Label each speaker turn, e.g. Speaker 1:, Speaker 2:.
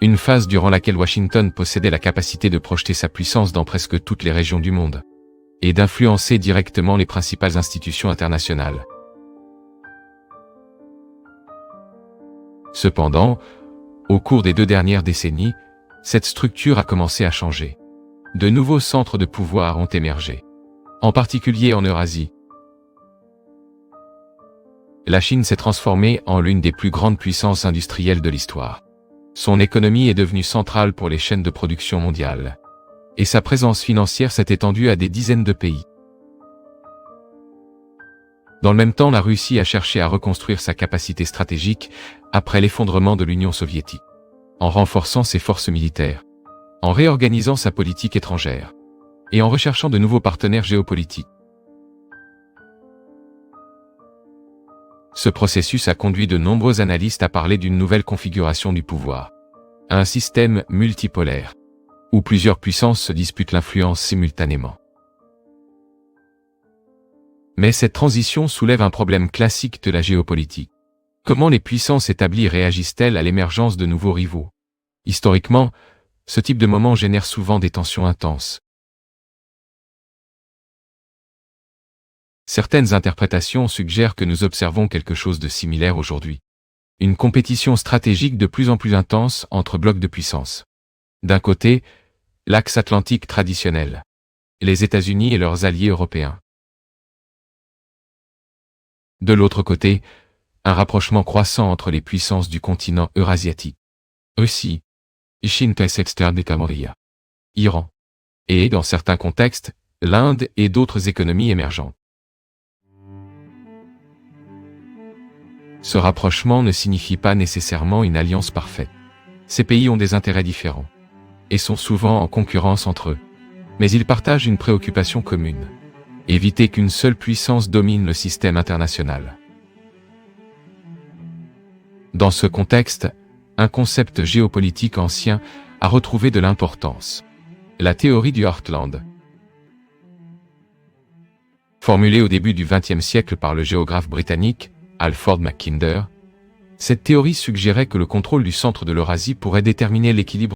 Speaker 1: Une phase durant laquelle Washington possédait la capacité de projeter sa puissance dans presque toutes les régions du monde et d'influencer directement les principales institutions internationales. Cependant, au cours des 2 dernières décennies, cette structure a commencé à changer. De nouveaux centres de pouvoir ont émergé, en particulier en Eurasie. La Chine s'est transformée en l'une des plus grandes puissances industrielles de l'histoire. Son économie est devenue centrale pour les chaînes de production mondiales, et sa présence financière s'est étendue à des dizaines de pays. Dans le même temps, la Russie a cherché à reconstruire sa capacité stratégique après l'effondrement de l'Union soviétique, en renforçant ses forces militaires, en réorganisant sa politique étrangère, et en recherchant de nouveaux partenaires géopolitiques. Ce processus a conduit de nombreux analystes à parler d'une nouvelle configuration du pouvoir, un système multipolaire, où plusieurs puissances se disputent l'influence simultanément. Mais cette transition soulève un problème classique de la géopolitique. Comment les puissances établies réagissent-elles à l'émergence de nouveaux rivaux? Historiquement, ce type de moment génère souvent des tensions intenses. Certaines interprétations suggèrent que nous observons quelque chose de similaire aujourd'hui. Une compétition stratégique de plus en plus intense entre blocs de puissance. D'un côté, l'axe atlantique traditionnel, les États-Unis et leurs alliés européens. De l'autre côté, un rapprochement croissant entre les puissances du continent eurasiatique, Russie, Chine, Iran, et, dans certains contextes, l'Inde et d'autres économies émergentes. Ce rapprochement ne signifie pas nécessairement une alliance parfaite. Ces pays ont des intérêts différents et sont souvent en concurrence entre eux. Mais ils partagent une préoccupation commune: éviter qu'une seule puissance domine le système international. Dans ce contexte, un concept géopolitique ancien a retrouvé de l'importance: la théorie du Heartland. Formulée au début du XXe siècle par le géographe britannique Alfred Mackinder, cette théorie suggérait que le contrôle du centre de l'Eurasie pourrait déterminer l'équilibre